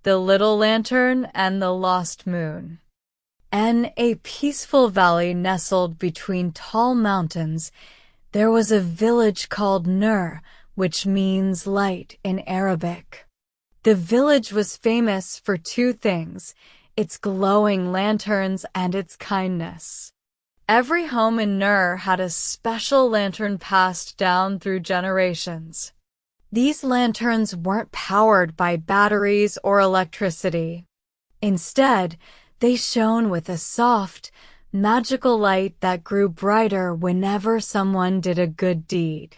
The Little Lantern and the Lost Moon. In a peaceful valley nestled between tall mountains, there was a village called Nur, which means light in Arabic. The village was famous for two things: its glowing lanterns and its kindness. Every home in Nur had a special lantern passed down through generations. These lanterns weren't powered by batteries or electricity. Instead, they shone with a soft, magical light that grew brighter whenever someone did a good deed.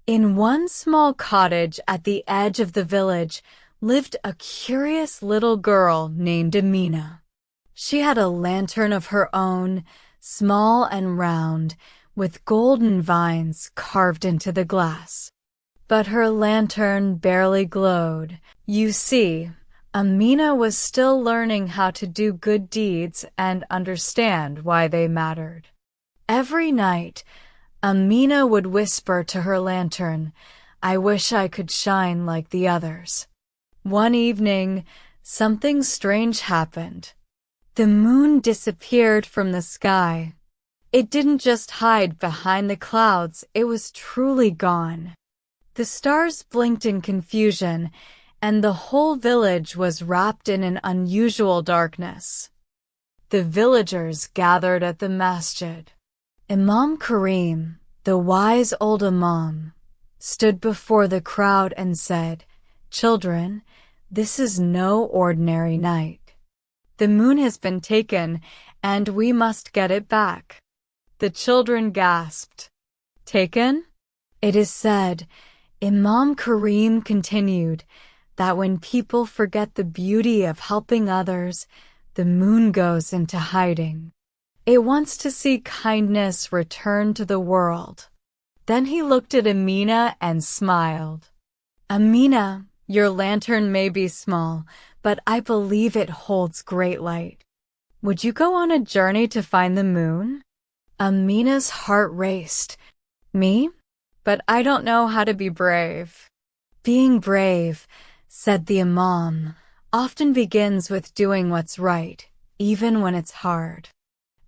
In one small cottage at the edge of the village lived a curious little girl named Amina. She had a lantern of her own, small and round, with golden vines carved into the glass. But her lantern barely glowed. You see, Amina was still learning how to do good deeds and understand why they mattered. Every night, Amina would whisper to her lantern, "I wish I could shine like the others." One evening, something strange happened. The moon disappeared from the sky. It didn't just hide behind the clouds, it was truly gone. The stars blinked in confusion, and the whole village was wrapped in an unusual darkness. The villagers gathered at the masjid. Imam Karim, the wise old imam, stood before the crowd and said, "Children, this is no ordinary night. The moon has been taken, and we must get it back." The children gasped. "Taken?" It is said, Imam Karim continued, that when people forget the beauty of helping others, the moon goes into hiding. It wants to see kindness return to the world. Then he looked at Amina and smiled. "Amina, your lantern may be small, but I believe it holds great light. Would you go on a journey to find the moon?" Amina's heart raced. "Me? But I don't know how to be brave." "Being brave," said the Imam, "often begins with doing what's right, even when it's hard."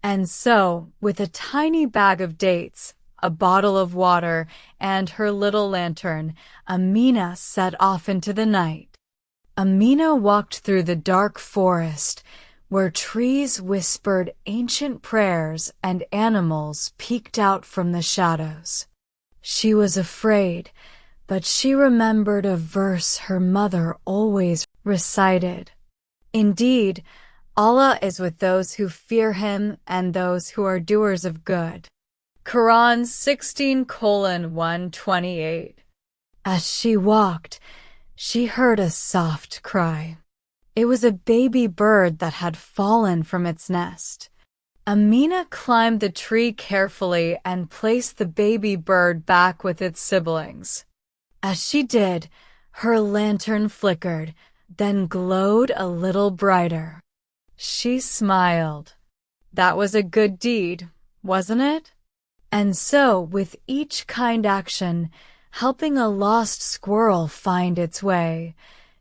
And so, with a tiny bag of dates, a bottle of water, and her little lantern, Amina set off into the night. Amina walked through the dark forest, where trees whispered ancient prayers and animals peeked out from the shadows. She was afraid, but she remembered a verse her mother always recited. "Indeed, Allah is with those who fear Him and those who are doers of good." Quran 16:128. As she walked, she heard a soft cry. It was a baby bird that had fallen from its nest. Amina climbed the tree carefully and placed the baby bird back with its siblings. As she did, her lantern flickered, then glowed a little brighter. She smiled. That was a good deed, wasn't it? And so, with each kind action, helping a lost squirrel find its way,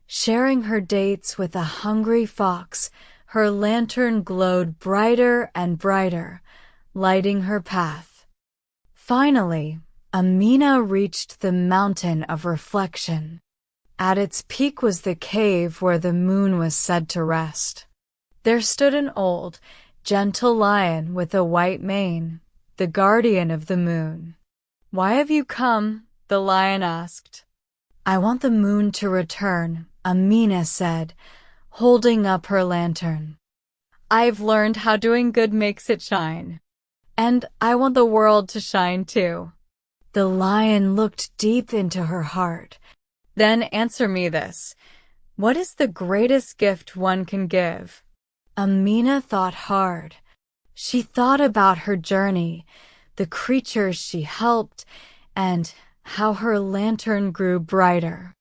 sharing her dates with a hungry fox, her lantern glowed brighter and brighter, lighting her path. Finally, Amina reached the mountain of reflection. At its peak was the cave where the moon was said to rest. There stood an old, gentle lion with a white mane, the guardian of the moon. "Why have you come?" the lion asked. "I want the moon to return," Amina said, holding up her lantern. "I've learned how doing good makes it shine. And I want the world to shine too." The lion looked deep into her heart. "Then answer me this. What is the greatest gift one can give?" Amina thought hard. She thought about her journey, the creatures she helped, and how her lantern grew brighter.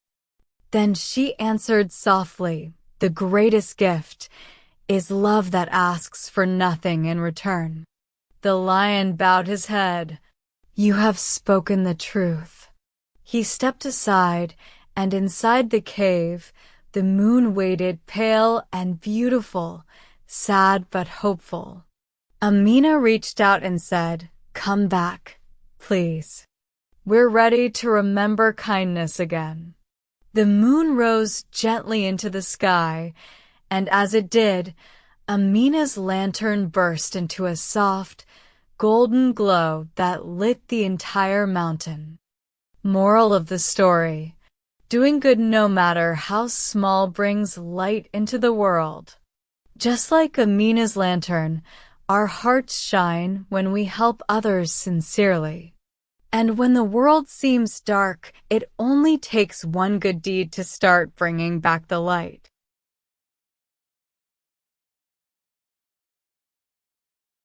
Then she answered softly, "The greatest gift is love that asks for nothing in return." The lion bowed his head. "You have spoken the truth." He stepped aside, and inside the cave, The moon waited, pale and beautiful, sad but hopeful. Amina reached out and said, "Come back, please. We're ready to remember kindness again." The moon rose gently into the sky, and as it did, Amina's lantern burst into a soft, golden glow that lit the entire mountain. Moral of the story: doing good no matter how small brings light into the world. Just like Amina's lantern, our hearts shine when we help others sincerely. And when the world seems dark, it only takes one good deed to start bringing back the light.